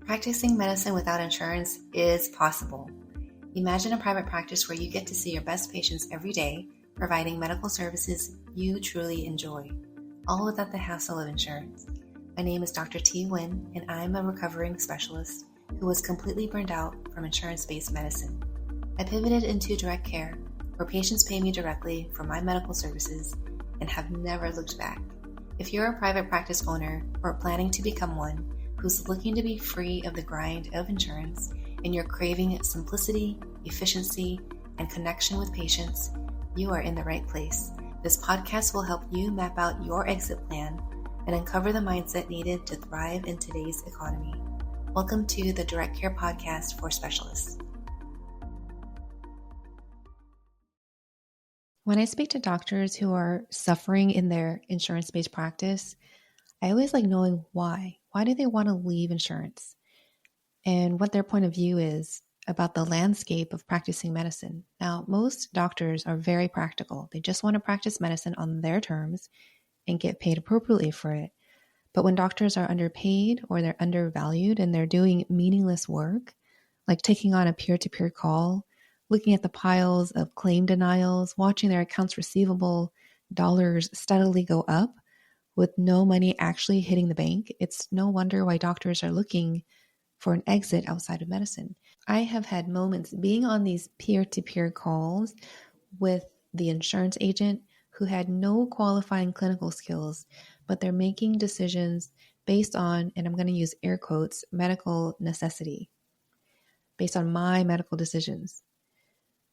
Practicing medicine without insurance is possible. Imagine a private practice where you get to see your best patients every day, providing medical services you truly enjoy, all without the hassle of insurance. My name is Dr. T. Nguyen, and I'm a recovering specialist who was completely burned out from insurance-based medicine. I pivoted into direct care, where patients pay me directly for my medical services and have never looked back. If you're a private practice owner or planning to become one who's looking to be free of the grind of insurance and you're craving simplicity, efficiency, and connection with patients, you are in the right place. This podcast will help you map out your exit plan and uncover the mindset needed to thrive in today's economy. Welcome to the Direct Care Podcast for Specialists. When I speak to doctors who are suffering in their insurance-based practice, I always like knowing why. Why do they want to leave insurance? And what their point of view is about the landscape of practicing medicine. Now, most doctors are very practical. They just want to practice medicine on their terms and get paid appropriately for it. But when doctors are underpaid or they're undervalued and they're doing meaningless work, like taking on a peer-to-peer call, looking at the piles of claim denials, watching their accounts receivable dollars steadily go up with no money actually hitting the bank, it's no wonder why doctors are looking for an exit outside of medicine. I have had moments being on these peer-to-peer calls with the insurance agent who had no qualifying clinical skills, but they're making decisions based on, and I'm going to use air quotes, medical necessity, based on my medical decisions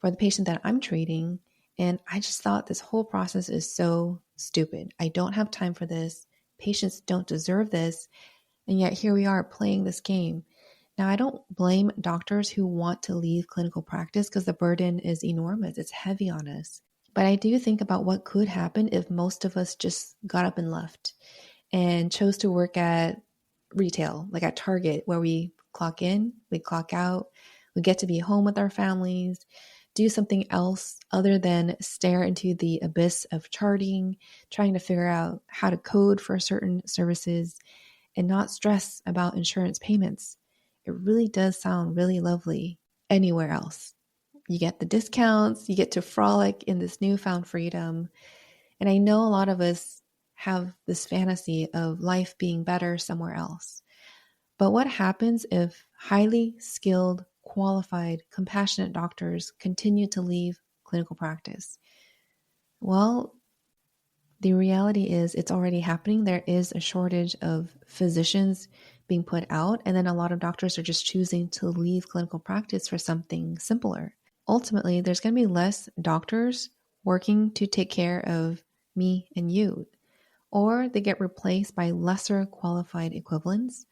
for the patient that I'm treating. And I just thought this whole process is so stupid. I don't have time for this. Patients don't deserve this. And yet here we are playing this game. Now, I don't blame doctors who want to leave clinical practice because the burden is enormous. It's heavy on us. But I do think about what could happen if most of us just got up and left and chose to work at retail, like at Target, where we clock in, we clock out, we get to be home with our families, do something else other than stare into the abyss of charting, trying to figure out how to code for certain services and not stress about insurance payments. It really does sound really lovely anywhere else. You get the discounts, you get to frolic in this newfound freedom. And I know a lot of us have this fantasy of life being better somewhere else. But what happens if highly skilled, qualified, compassionate doctors continue to leave clinical practice? Well, the reality is it's already happening. There is a shortage of physicians being put out, and then a lot of doctors are just choosing to leave clinical practice for something simpler. Ultimately, there's going to be less doctors working to take care of me and you, or they get replaced by lesser qualified equivalents,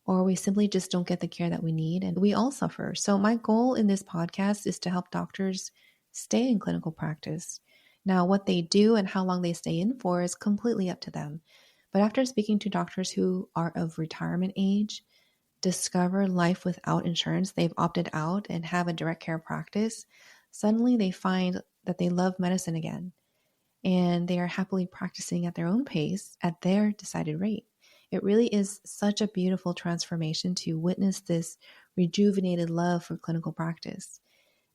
or we simply just don't get the care that we need and we all suffer. So my goal in this podcast is to help doctors stay in clinical practice. Now, what they do and how long they stay in for is completely up to them. But after speaking to doctors who are of retirement age, discover life without insurance, they've opted out and have a direct care practice, suddenly they find that they love medicine again and they are happily practicing at their own pace at their decided rate. It really is such a beautiful transformation to witness this rejuvenated love for clinical practice.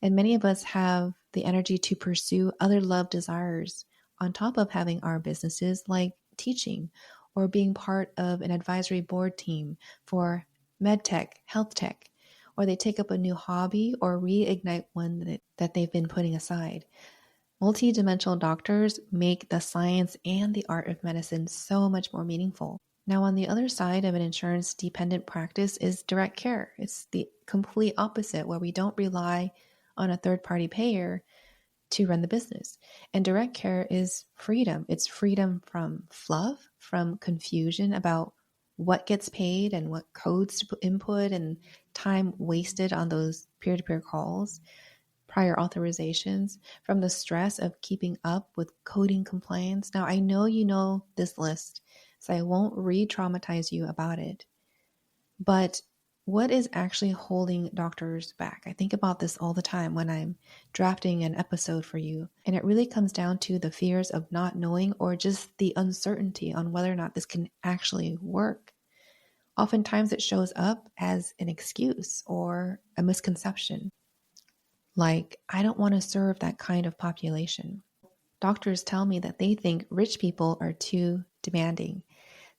And many of us have the energy to pursue other love desires on top of having our businesses, like teaching or being part of an advisory board team for med tech, health tech, or they take up a new hobby or reignite one that they've been putting aside. Multidimensional doctors make the science and the art of medicine so much more meaningful. Now, on the other side of an insurance-dependent practice is direct care. It's the complete opposite, where we don't rely on a third-party payer to run the business. And direct care is freedom. It's freedom from fluff, from confusion about what gets paid and what codes to input and time wasted on those peer-to-peer calls, prior authorizations, from the stress of keeping up with coding compliance. Now, I know you know this list, so I won't re-traumatize you about it. But what is actually holding doctors back? I think about this all the time when I'm drafting an episode for you. And it really comes down to the fears of not knowing or just the uncertainty on whether or not this can actually work. Oftentimes it shows up as an excuse or a misconception. Like, I don't want to serve that kind of population. Doctors tell me that they think rich people are too demanding.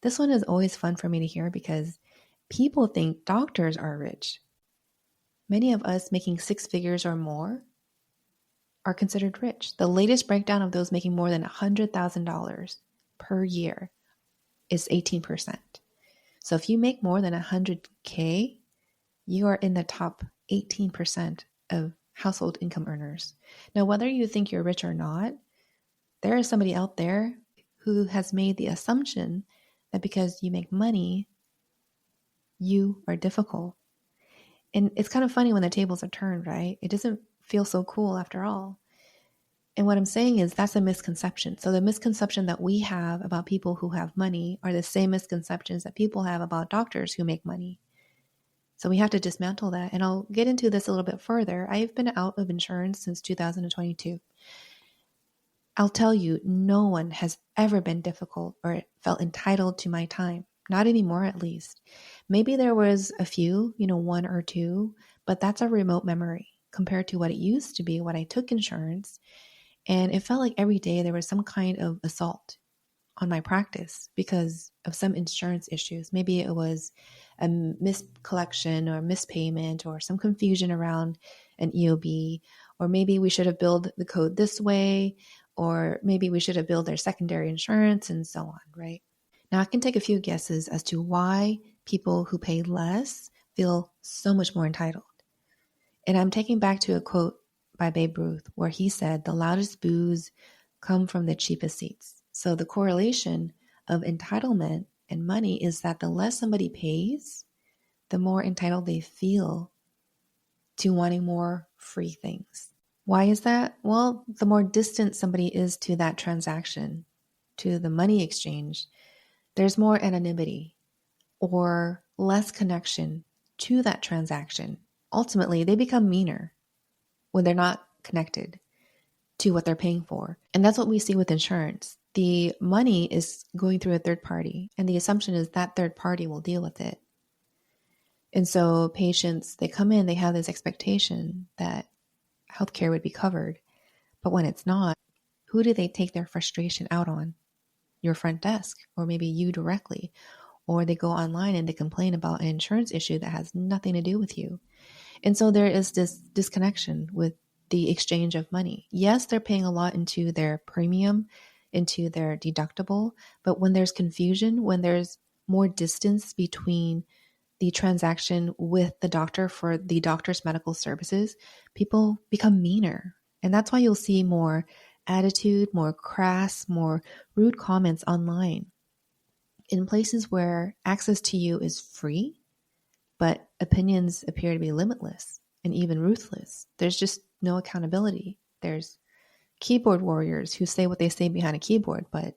This one is always fun for me to hear because people think doctors are rich. Many of us making six figures or more are considered rich. The latest breakdown of those making more than $100,000 per year is 18%. So if you make more than 100K, you are in the top 18% of household income earners. Now, whether you think you're rich or not, there is somebody out there who has made the assumption that because you make money, you are difficult. And it's kind of funny when the tables are turned, right? It doesn't feel so cool after all. And what I'm saying is that's a misconception. So the misconception that we have about people who have money are the same misconceptions that people have about doctors who make money. So we have to dismantle that. And I'll get into this a little bit further. I've been out of insurance since 2022. I'll tell you, no one has ever been difficult or felt entitled to my time. Not anymore, at least. Maybe there was a few, one or two, but that's a remote memory compared to what it used to be when I took insurance. And it felt like every day there was some kind of assault on my practice because of some insurance issues. Maybe it was a miscollection or mispayment or some confusion around an EOB, or maybe we should have billed the code this way, or maybe we should have billed their secondary insurance and so on, right? Now I can take a few guesses as to why people who pay less feel so much more entitled. And I'm taking back to a quote by Babe Ruth where he said, "The loudest boos come from the cheapest seats." So the correlation of entitlement and money is that the less somebody pays, the more entitled they feel to wanting more free things. Why is that? Well, the more distant somebody is to that transaction, to the money exchange, there's more anonymity or less connection to that transaction. Ultimately, they become meaner when they're not connected to what they're paying for. And that's what we see with insurance. The money is going through a third party, and the assumption is that third party will deal with it. And so patients, they come in, they have this expectation that healthcare would be covered. But when it's not, who do they take their frustration out on? Your front desk, or maybe you directly. Or they go online and they complain about an insurance issue that has nothing to do with you. And so there is this disconnection with the exchange of money. Yes, they're paying a lot into their premium, into their deductible, but when there's confusion, when there's more distance between the transaction with the doctor for the doctor's medical services, people become meaner. And that's why you'll see more attitude, more crass, more rude comments online. In places where access to you is free, but opinions appear to be limitless and even ruthless. There's just no accountability. There's keyboard warriors who say what they say behind a keyboard, but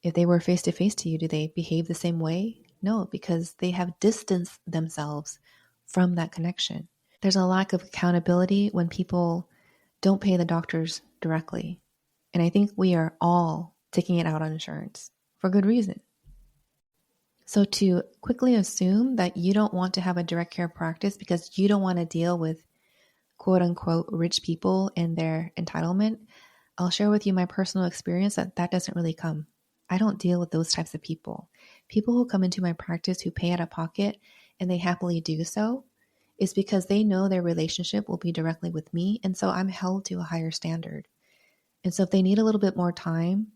if they were face to face to you, do they behave the same way? No, because they have distanced themselves from that connection. There's a lack of accountability when people don't pay the doctors directly. And I think we are all taking it out on insurance for good reason. So to quickly assume that you don't want to have a direct care practice because you don't want to deal with quote unquote rich people and their entitlement, I'll share with you my personal experience that doesn't really come. I don't deal with those types of people. People who come into my practice who pay out of pocket and they happily do so is because they know their relationship will be directly with me. And so I'm held to a higher standard. And so if they need a little bit more time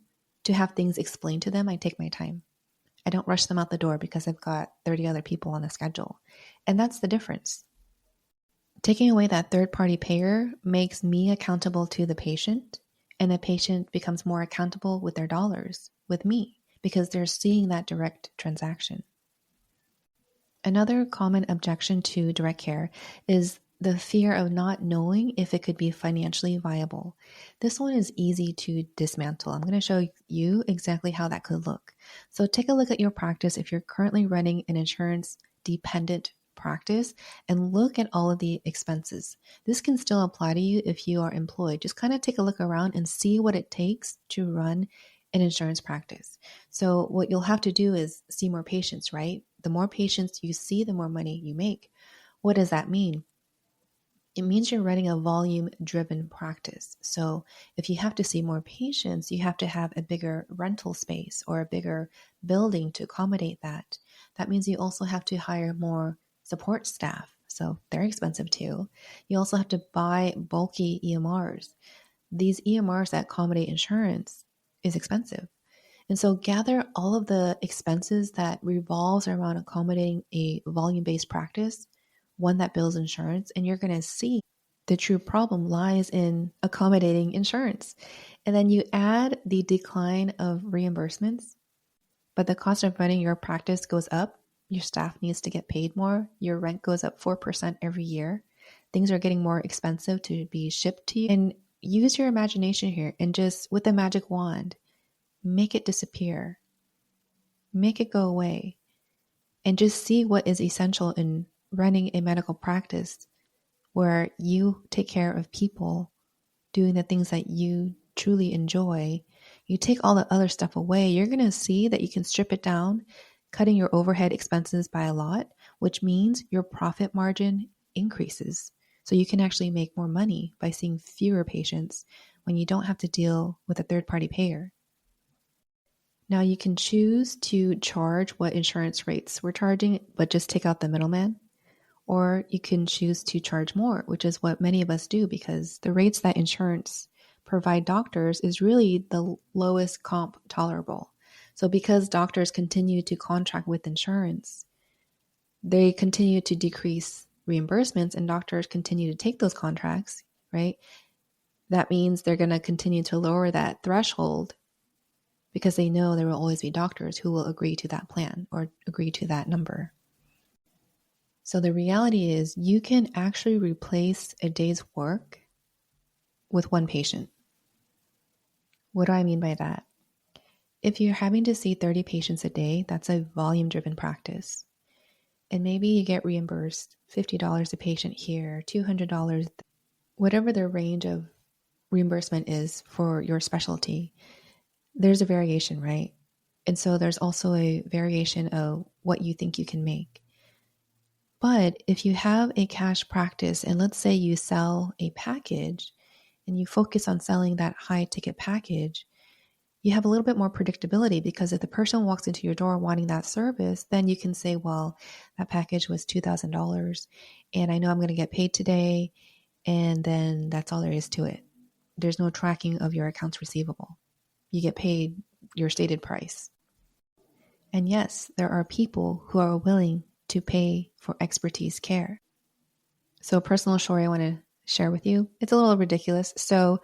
to have things explained to them, I take my time. I don't rush them out the door because I've got 30 other people on the schedule. And that's the difference. Taking away that third-party payer makes me accountable to the patient, and the patient becomes more accountable with their dollars, with me, because they're seeing that direct transaction. Another common objection to direct care is the fear of not knowing if it could be financially viable. This one is easy to dismantle. I'm going to show you exactly how that could look. So take a look at your practice if you're currently running an insurance-dependent practice and look at all of the expenses. This can still apply to you if you are employed. Just kind of take a look around and see what it takes to run an insurance practice. So what you'll have to do is see more patients, right? the more patients you see, the more money you make. What does that mean? It means you're running a volume driven practice. So if you have to see more patients, you have to have a bigger rental space or a bigger building to accommodate that. That means you also have to hire more support staff. So they're expensive too. You also have to buy bulky EMRs. These EMRs that accommodate insurance is expensive. And so gather all of the expenses that revolves around accommodating a volume-based practice, one that bills insurance, and you're going to see the true problem lies in accommodating insurance. And then you add the decline of reimbursements, but the cost of running your practice goes up. Your staff needs to get paid more. Your rent goes up 4% every year. Things are getting more expensive to be shipped to you. And use your imagination here and just with a magic wand, make it disappear, make it go away, and just see what is essential in running a medical practice where you take care of people doing the things that you truly enjoy. You take all the other stuff away, you're going to see that you can strip it down, cutting your overhead expenses by a lot, which means your profit margin increases. So you can actually make more money by seeing fewer patients when you don't have to deal with a third-party payer. Now you can choose to charge what insurance rates we're charging, but just take out the middleman. Or you can choose to charge more, which is what many of us do because the rates that insurance provide doctors is really the lowest comp tolerable. So because doctors continue to contract with insurance, they continue to decrease reimbursements and doctors continue to take those contracts, right? That means they're going to continue to lower that threshold because they know there will always be doctors who will agree to that plan or agree to that number. So the reality is you can actually replace a day's work with one patient. What do I mean by that? If you're having to see 30 patients a day, that's a volume-driven practice. And maybe you get reimbursed $50 a patient here, $200, whatever the range of reimbursement is for your specialty. There's a variation, right? And so there's also a variation of what you think you can make. But if you have a cash practice and let's say you sell a package and you focus on selling that high ticket package, you have a little bit more predictability because if the person walks into your door wanting that service, then you can say, well, that package was $2,000 and I know I'm going to get paid today. And then that's all there is to it. There's no tracking of your accounts receivable. You get paid your stated price. And yes, there are people who are willing to pay for expertise care. So a personal story I want to share with you. It's a little ridiculous. So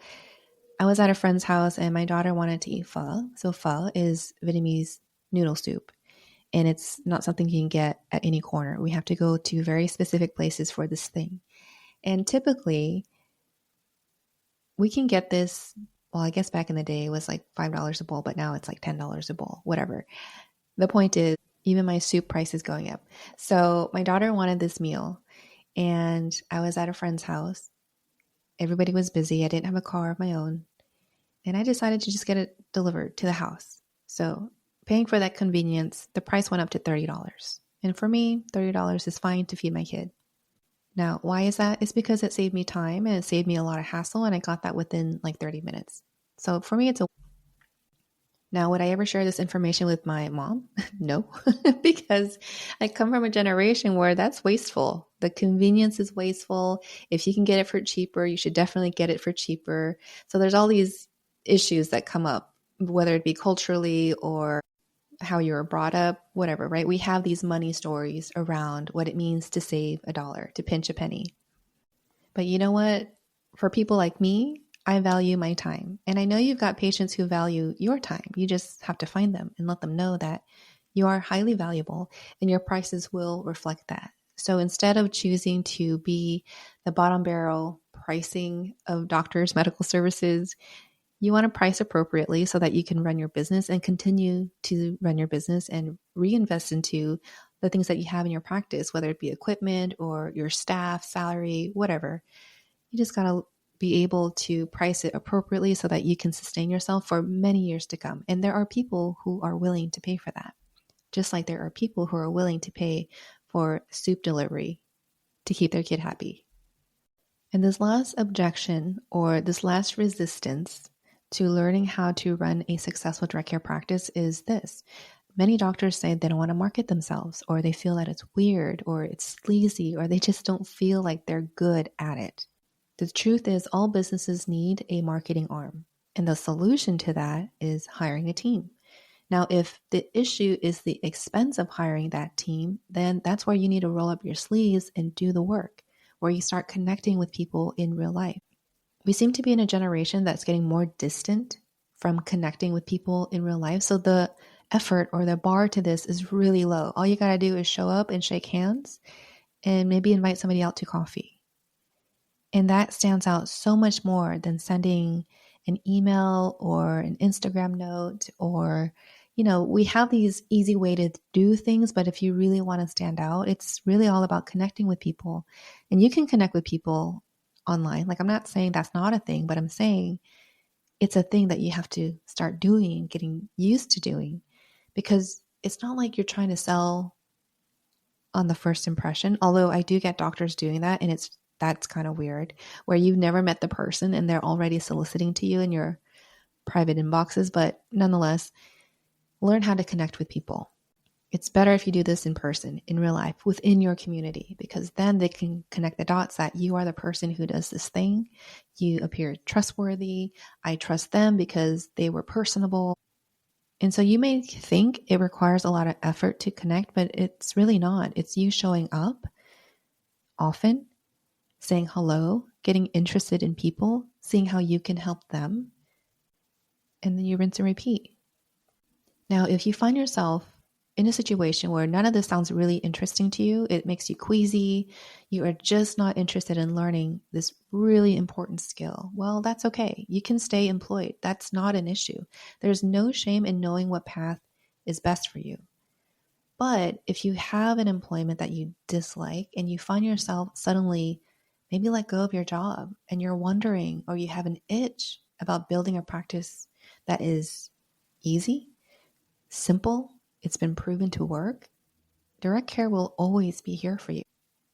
I was at a friend's house and my daughter wanted to eat pho. So pho is Vietnamese noodle soup. And it's not something you can get at any corner. We have to go to very specific places for this thing. And typically we can get this, well, I guess back in the day it was like $5 a bowl, but now it's like $10 a bowl, whatever. The point is, even my soup price is going up. So my daughter wanted this meal and I was at a friend's house. Everybody was busy. I didn't have a car of my own. And I decided to just get it delivered to the house. So paying for that convenience, the price went up to $30. And for me, $30 is fine to feed my kid. Now, why is that? It's because it saved me time and it saved me a lot of hassle and I got that within like 30 minutes. So for me, it's a Now, would I ever share this information with my mom? No, because I come from a generation where that's wasteful. The convenience is wasteful. If you can get it for cheaper, you should definitely get it for cheaper. So there's all these issues that come up, whether it be culturally or how you were brought up, whatever, right? We have these money stories around what it means to save a dollar, to pinch a penny. But you know what? For people like me, I value my time. And I know you've got patients who value your time. You just have to find them and let them know that you are highly valuable and your prices will reflect that. So instead of choosing to be the bottom barrel pricing of doctors' medical services, you want to price appropriately so that you can run your business and continue to run your business and reinvest into the things that you have in your practice, whether it be equipment or your staff, salary, whatever. You just got to be able to price it appropriately so that you can sustain yourself for many years to come. And there are people who are willing to pay for that. just like there are people who are willing to pay for soup delivery to keep their kid happy. And this last objection, or this last resistance to learning how to run a successful direct care practice, is this. Many doctors say they don't want to market themselves, or they feel that it's weird, or it's sleazy, or they just don't feel like they're good at it. The truth is, all businesses need a marketing arm, and the solution to that is hiring a team. Now, if the issue is the expense of hiring that team, then that's where you need to roll up your sleeves and do the work, where you start connecting with people in real life. We seem to be in a generation that's getting more distant from connecting with people in real life. So the effort or the bar to this is really low. All you got to do is show up and shake hands and maybe invite somebody out to coffee. And that stands out so much more than sending an email or an Instagram note, or, we have these easy way to do things, but if you really want to stand out, it's really all about connecting with people. And you can connect with people online. Like, I'm not saying that's not a thing, but I'm saying it's a thing that you have to start doing, getting used to doing, because it's not like you're trying to sell on the first impression. Although I do get doctors doing that, and that's kind of weird, where you've never met the person and they're already soliciting to you in your private inboxes. But nonetheless, learn how to connect with people. It's better if you do this in person, in real life, within your community, because then they can connect the dots that you are the person who does this thing. You appear trustworthy. I trust them because they were personable. And so you may think it requires a lot of effort to connect, but it's really not. It's you showing up often, saying hello, getting interested in people, seeing how you can help them, and then you rinse and repeat. Now, if you find yourself in a situation where none of this sounds really interesting to you, it makes you queasy, you are just not interested in learning this really important skill, well, that's okay. You can stay employed. That's not an issue. There's no shame in knowing what path is best for you. But if you have an employment that you dislike and you find yourself suddenly maybe let go of your job and you're wondering, or you have an itch about building a practice that is easy, simple, it's been proven to work, direct care will always be here for you.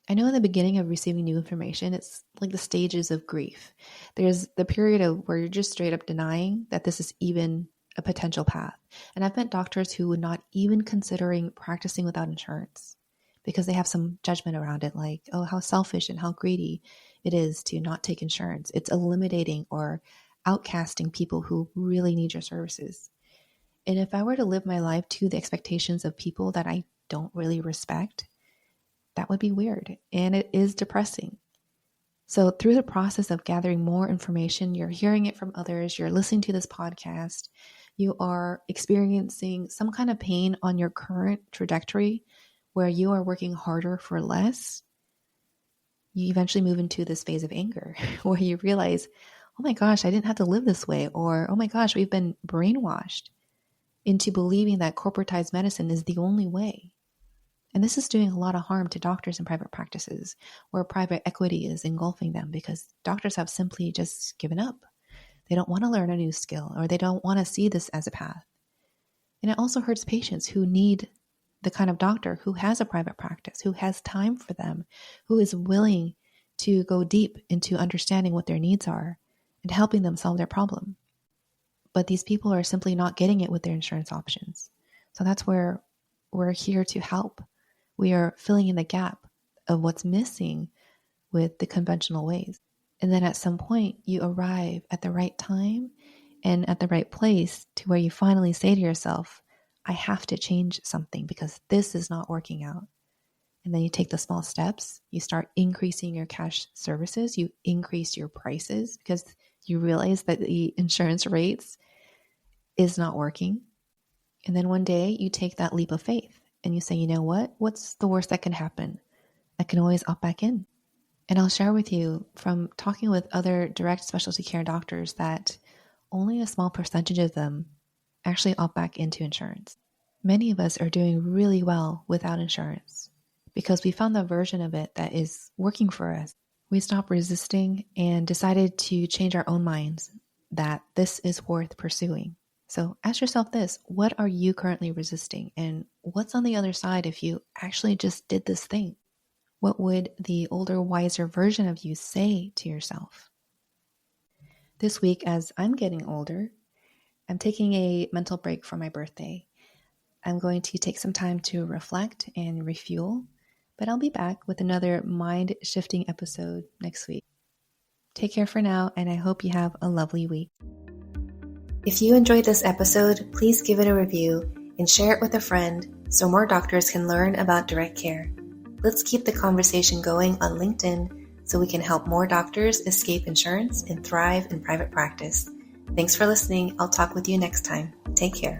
I know in the beginning of receiving new information, it's like the stages of grief. There's the period of where you're just straight up denying that this is even a potential path. And I've met doctors who would not even considering practicing without insurance because they have some judgment around it, like, oh, how selfish and how greedy it is to not take insurance. It's eliminating or outcasting people who really need your services. And if I were to live my life to the expectations of people that I don't really respect, that would be weird. And it is depressing. So through the process of gathering more information, you're hearing it from others, you're listening to this podcast, you are experiencing some kind of pain on your current trajectory where you are working harder for less, you eventually move into this phase of anger where you realize, oh my gosh, I didn't have to live this way. Or, oh my gosh, we've been brainwashed into believing that corporatized medicine is the only way. And this is doing a lot of harm to doctors in private practices where private equity is engulfing them because doctors have simply just given up. They don't want to learn a new skill, or they don't want to see this as a path. And it also hurts patients who need the kind of doctor who has a private practice, who has time for them, who is willing to go deep into understanding what their needs are and helping them solve their problem. But these people are simply not getting it with their insurance options. So that's where we're here to help. We are filling in the gap of what's missing with the conventional ways. And then at some point, you arrive at the right time and at the right place to where you finally say to yourself, I have to change something because this is not working out. And then you take the small steps. You start increasing your cash services. You increase your prices because you realize that the insurance rates is not working. And then one day you take that leap of faith and you say, you know what? What's the worst that can happen? I can always opt back in. And I'll share with you from talking with other direct specialty care doctors that only a small percentage of them actually opt back into insurance. Many of us are doing really well without insurance because we found the version of it that is working for us. We stopped resisting and decided to change our own minds that this is worth pursuing. So ask yourself this: what are you currently resisting? And what's on the other side if you actually just did this thing? What would the older, wiser version of you say to yourself? This week, as I'm getting older, I'm taking a mental break for my birthday. I'm going to take some time to reflect and refuel, but I'll be back with another mind-shifting episode next week. Take care for now, and I hope you have a lovely week. If you enjoyed this episode, please give it a review and share it with a friend so more doctors can learn about direct care. Let's keep the conversation going on LinkedIn so we can help more doctors escape insurance and thrive in private practice. Thanks for listening. I'll talk with you next time. Take care.